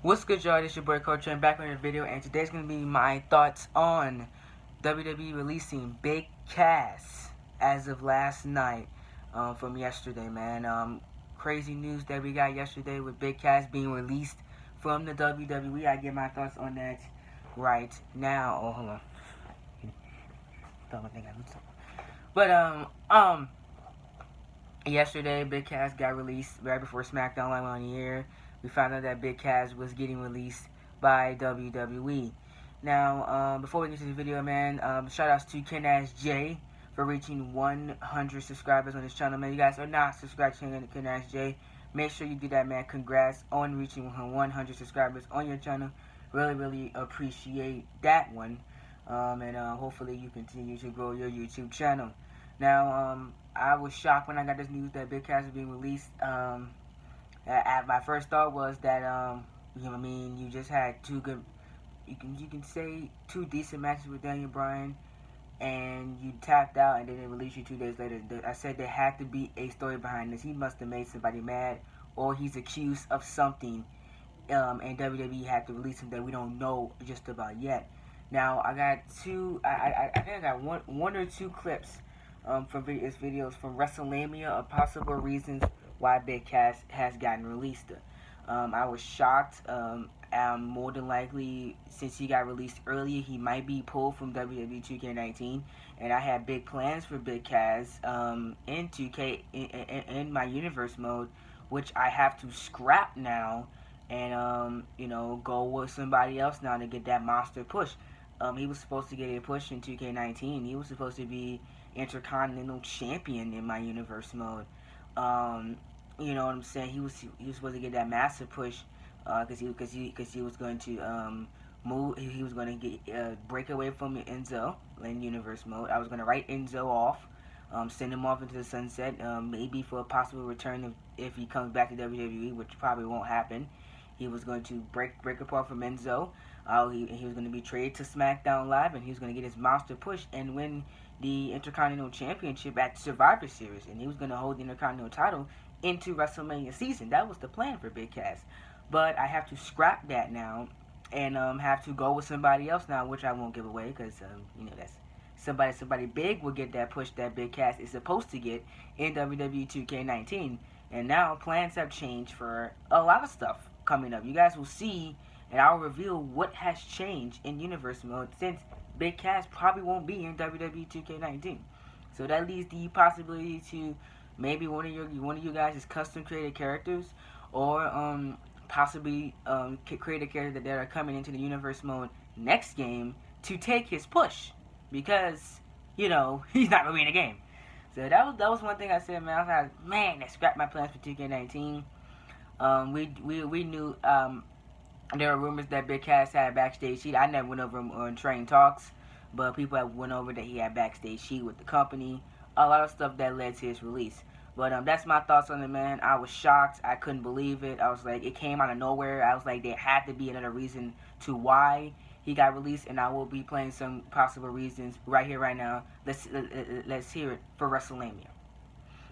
What's good, y'all? This your boy Coach and back with another video, and today's gonna be my thoughts on WWE releasing Big Cass as of last night from yesterday, man. Crazy news that we got yesterday with Big Cass being released from the WWE. I get my thoughts on that right now. Oh, hold on. But yesterday Big Cass got released right before SmackDown Live on the air. We found out that Big Cass was getting released by WWE. Now, before we get to the video, man, shout outs to Ken J for reaching 100 subscribers on his channel, man. You guys are not subscribed to Ken J. Make sure you do that, man. Congrats on reaching 100 subscribers on your channel. Really appreciate that one. And hopefully you continue to grow your YouTube channel. Now, I was shocked when I got this news that Big Cass is being released. My first thought was that you know what I mean, you just had two good, you can say two decent matches with Daniel Bryan, and you tapped out, and then they released you 2 days later. I said there had to be a story behind this. He must have made somebody mad, or he's accused of something, and WWE had to release him that we don't know just about yet. Now I got two. I think I got one or two clips from videos from WrestleMania of possible reasons why Big Cass has gotten released. I was shocked. More than likely, since he got released earlier, he might be pulled from WWE 2K19, and I had big plans for Big Cass in 2K in my universe mode, which I have to scrap now and you know, go with somebody else now to get that monster push. He was supposed to get a push in 2K19. He was supposed to be Intercontinental Champion in my universe mode. You know what I'm saying? He was supposed to get that massive push, because he was going to move. He was going to get break away from Enzo in universe mode. I was going to write Enzo off, send him off into the sunset, maybe for a possible return if he comes back to WWE, which probably won't happen. He was going to break apart from Enzo. He was going to be traded to SmackDown Live, and he was going to get his monster push and win the Intercontinental Championship at Survivor Series, and he was going to hold the Intercontinental title into WrestleMania season. That was the plan for Big Cass. But I have to scrap that now and have to go with somebody else now, which I won't give away because you know, that's somebody big will get that push that Big Cass is supposed to get in WWE 2K19. And now plans have changed for a lot of stuff coming up. You guys will see, and I'll reveal what has changed in universe mode since Big Cass probably won't be in WWE 2K19. So that leaves the possibility to maybe one of you guys is custom created characters, or possibly create a character that are coming into the universe mode next game to take his push, because you know he's not gonna be in the game. So that was one thing I said, man. I was like, man, I scrapped my plans for 2K19. We knew there were rumors that Big Cass had backstage heat. I never went over on train talks, but people have went over that he had backstage heat with the company. A lot of stuff that led to his release. But that's my thoughts on it, man. I was shocked. I couldn't believe it. I was like, it came out of nowhere. I was like, there had to be another reason to why he got released, and I will be playing some possible reasons right here, right now. Let's hear it for WrestleMania.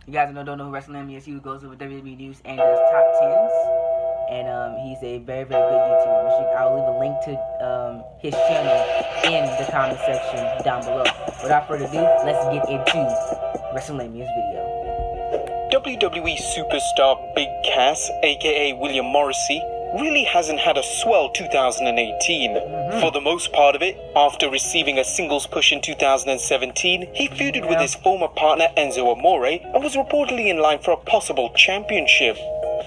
You guys don't know who WrestleMania is. He goes over WWE News and does top 10s. And he's a very good YouTuber. I'll leave a link to his channel in the comment section down below. Without further ado, let's get into WrestleMania's video. WWE superstar Big Cass, aka William Morrissey, really hasn't had a swell 2018. For the most part of it, after receiving a singles push in 2017, he feuded with his former partner Enzo Amore and was reportedly in line for a possible championship.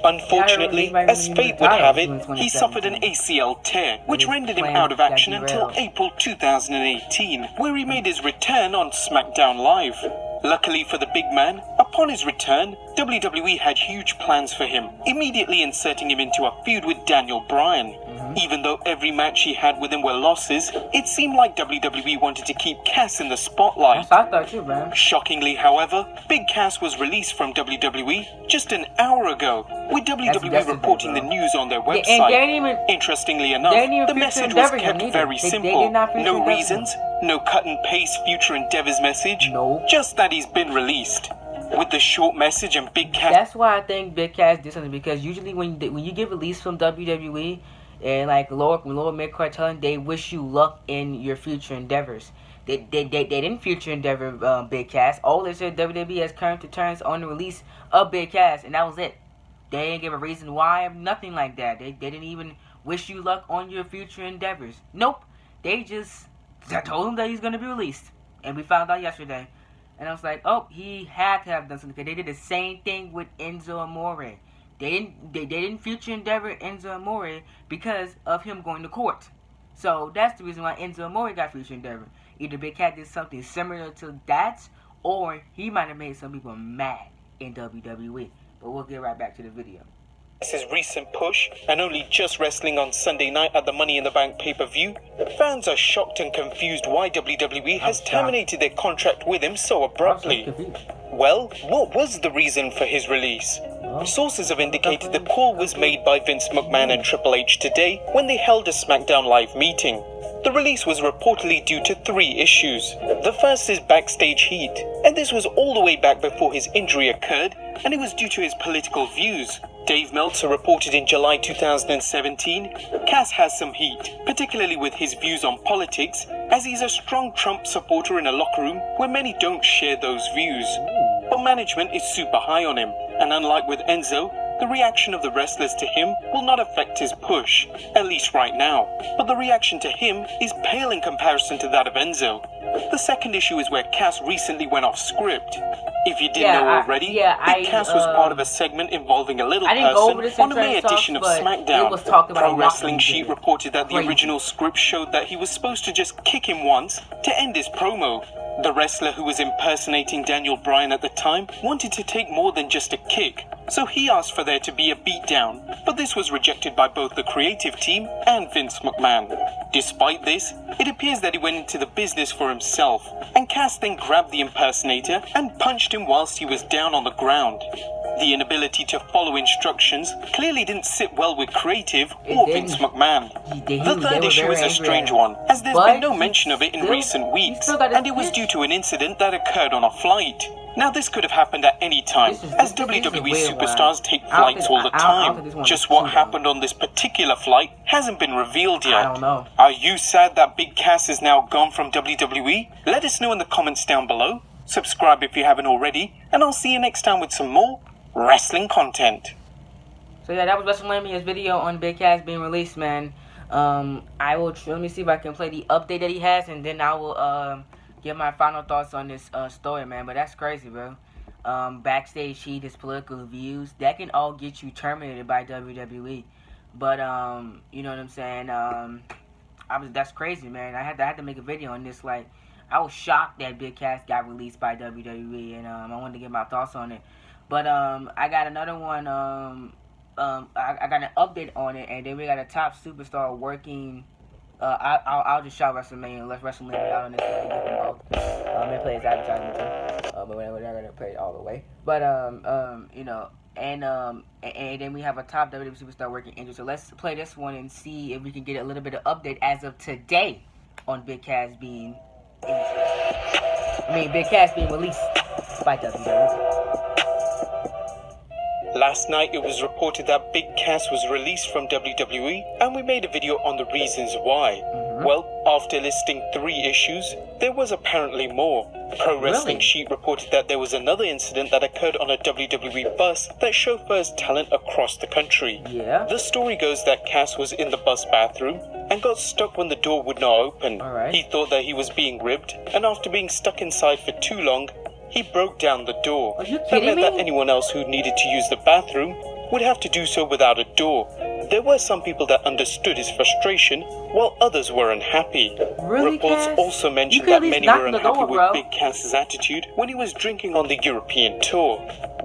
Unfortunately, as fate would have it, he suffered an ACL tear, which rendered him out of action until April 2018, where he made his return on SmackDown Live. Luckily for the big man, upon his return, WWE had huge plans for him, immediately inserting him into a feud with Daniel Bryan. Even though every match he had with him were losses, it seemed like WWE wanted to keep Cass in the spotlight. I thought too, man. Shockingly, however, Big Cass was released from WWE just an hour ago, with WWE reporting the news on their website. Interestingly enough, the message was kept very simple. No reasons, no cut and paste future endeavors message, just that he's been released. With the short message and Big Cass. That's why I think Big Cass did something, because usually when you get released from WWE, And like lower mid card telling, they wish you luck in your future endeavors. They didn't future endeavor Big Cass. All they said, WWE has come to terms on the release of Big Cass, and that was it. They didn't give a reason why, nothing like that. They didn't even wish you luck on your future endeavors. Nope. They just told him that he's gonna be released, and we found out yesterday. And I was like, oh, he had to have done something. They did the same thing with Enzo Amore. They didn't future endeavor Enzo Amore because of him going to court. So that's the reason why Enzo Amore got future endeavor. Either Big Cat did something similar to that, or he might have made some people mad in WWE. But we'll get right back to the video. His recent push, and only just wrestling on Sunday night at the Money in the Bank pay-per-view, fans are shocked and confused why WWE has terminated their contract with him so abruptly. Well, what was the reason for his release? Sources have indicated the call was made by Vince McMahon and Triple H today when they held a SmackDown Live meeting. The release was reportedly due to 3 issues. The first is backstage heat, and this was all the way back before his injury occurred, and it was due to his political views. Dave Meltzer reported in July 2017, Cass has some heat, particularly with his views on politics, as he's a strong Trump supporter in a locker room where many don't share those views. But management is super high on him, and unlike with Enzo, the reaction of the wrestlers to him will not affect his push, at least right now. But the reaction to him is pale in comparison to that of Enzo. The second issue is where Cass recently went off script. If you didn't know already, Big Cass was part of a segment involving a little person on a May edition of SmackDown. Pro Wrestling Sheet reported that the original script showed that he was supposed to just kick him once to end his promo. The wrestler who was impersonating Daniel Bryan at the time wanted to take more than just a kick, so he asked for there to be a beatdown, but this was rejected by both the creative team and Vince McMahon. Despite this, it appears that he went into the business for himself, and Cass then grabbed the impersonator and punched him whilst he was down on the ground. The inability to follow instructions clearly didn't sit well with creative or Vince McMahon. The third issue is a strange one, as there's been no mention of it in recent weeks, and it was due to an incident that occurred on a flight. Now this could have happened at any time, as WWE superstars take flights all the time. Just what happened on this particular flight hasn't been revealed yet. I don't know. Are you sad that Big Cass is now gone from WWE? Let us know in the comments down below. Subscribe if you haven't already, and I'll see you next time with some more wrestling content. So yeah, that was WrestleMania's video on Big Cass being released, man. I will let me see if I can play the update that he has, and then I will give my final thoughts on this story, man. But that's crazy, bro. Backstage heat, his political views, that can all get you terminated by WWE. But you know what I'm saying? That's crazy, man. I had to make a video on this. Like, I was shocked that Big Cass got released by WWE, and I wanted to get my thoughts on it. But I got another one. I got an update on it, and then we got a top superstar working. I'll just shout WrestleMania. Let WrestleMania out on this one. I'm gonna play his advertisement too, but we're not gonna play it all the way. But you know, and then we have a top WWE superstar working injury. So let's play this one and see if we can get a little bit of update as of today on Big Cass being injured. Big Cass being released by WWE. Last night it was reported that Big Cass was released from WWE, and we made a video on the reasons why. Well, after listing 3 issues, there was apparently more. Pro Wrestling Sheet reported that there was another incident that occurred on a WWE bus that chauffeurs talent across the country. The story goes that Cass was in the bus bathroom and got stuck when the door would not open. He thought that he was being ribbed, and after being stuck inside for too long, he broke down the door. That meant that anyone else who needed to use the bathroom would have to do so without a door. There were some people that understood his frustration, while others were unhappy. Reports also mentioned that many were unhappy with Big Cass's attitude when he was drinking on the European tour.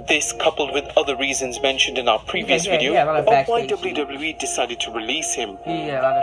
This, coupled with other reasons mentioned in our previous video, of why WWE decided to release him.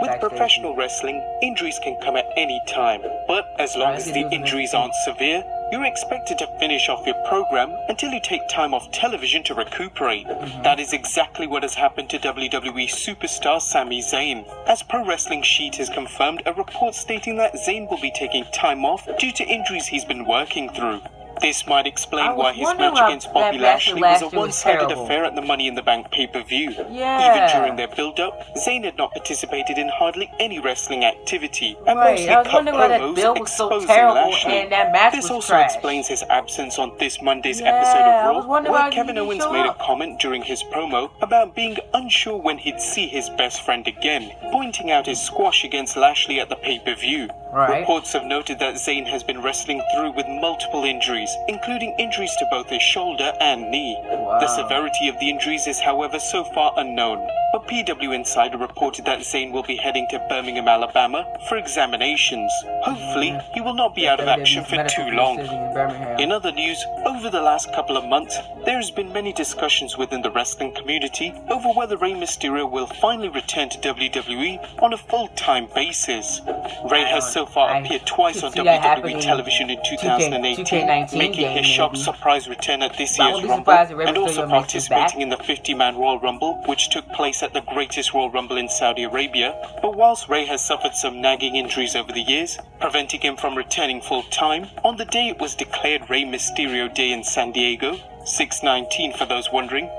With professional wrestling, injuries can come at any time, but as long as the injuries aren't severe, you're expected to finish off your program until you take time off television to recuperate. That is exactly what has happened to WWE superstar Sami Zayn, as Pro Wrestling Sheet has confirmed a report stating that Zayn will be taking time off due to injuries he's been working through. This might explain why his wondering match against Bobby that match Lashley last was a year was one-sided terrible. affair at the Money in the Bank pay-per-view. Yeah. Even during their build-up, Zayn had not participated in hardly any wrestling activity, and Right. mostly I was cut wondering why that promos build was so exposing terrible Lashley. and that match This was also trash. explains his absence on this Monday's Yeah, episode I of was Raw, wondering where why he Kevin didn't Owens show made a up. comment during his promo about being unsure when he'd see his best friend again, pointing out his squash against Lashley at the pay-per-view. Right. Reports have noted that Zayn has been wrestling through with multiple injuries, including injuries to both his shoulder and knee. Wow. The severity of the injuries is, however, so far unknown, but PW Insider reported that Zayn will be heading to Birmingham, Alabama for examinations. Hopefully, he will not be out of action for too long. In other news, over the last couple of months, there has been many discussions within the wrestling community over whether Rey Mysterio will finally return to WWE on a full-time basis. Rey has so far appeared twice on WWE television in 2018, making his sharp surprise return at this year's Rumble, and also participating in the 50-man Royal Rumble, which took place at the greatest Royal Rumble in Saudi Arabia. But whilst Rey has suffered some nagging injuries over the years, preventing him from returning full-time, on the day it was declared Rey Mysterio Day in San Diego, 6/19 for those wondering,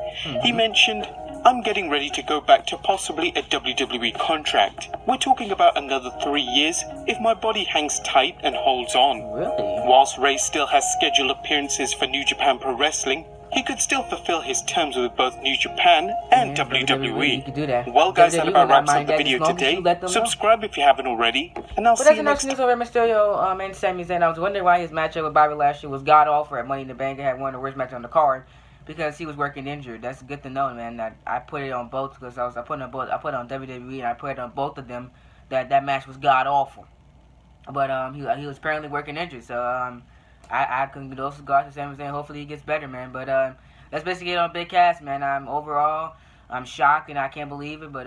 he mentioned, "I'm getting ready to go back to possibly a WWE contract. We're talking about another 3 years if my body hangs tight and holds on." Really? Whilst Rey still has scheduled appearances for New Japan Pro Wrestling, he could still fulfill his terms with both New Japan and WWE. You could do that. Well guys, that WWE about will not wraps up mind the that video as long as today. you let them know. Subscribe if you haven't already, and I'll But see that's you enough next time. news over Mysterio and Sami Zayn. I was wondering why his matchup with Bobby Lashley was god awful at Money in the Bank. It had one of the worst matches on the card because he was working injured. That's good to know, man. That I put it on both because I put it on both. I put it on WWE and I put it on both of them. That match was god awful. But he was apparently working injured. So I can those regards to Sami Zayn. Hopefully he gets better, man. But that's basically it on Big Cass, man. Overall I'm shocked and I can't believe it. But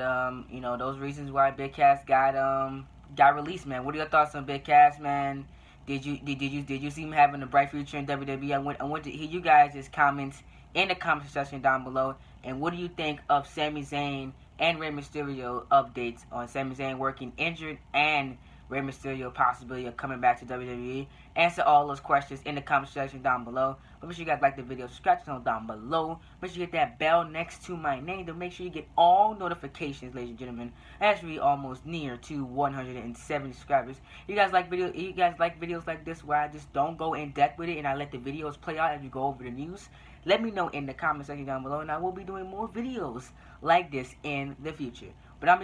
you know, those reasons why Big Cass got released, man. What are your thoughts on Big Cass, man? Did you see him having a bright future in WWE? I want to hear you guys' comments in the comment section down below. And what do you think of Sami Zayn and Rey Mysterio updates on Sami Zayn working injured and Rey Mysterio possibility of coming back to WWE? Answer all those questions in the comment section down below. But make sure you guys like the video, subscribe to the channel down below. Make sure you hit that bell next to my name to make sure you get all notifications, ladies and gentlemen. As we almost near to 170 subscribers. You guys like videos like this where I just don't go in depth with it and I let the videos play out as we go over the news? Let me know in the comment section down below, and I will be doing more videos like this in the future. But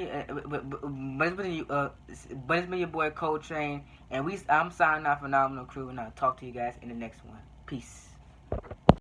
it's been your boy Coltrane, and I'm signing off Phenomenal Crew, and I'll talk to you guys in the next one. Peace.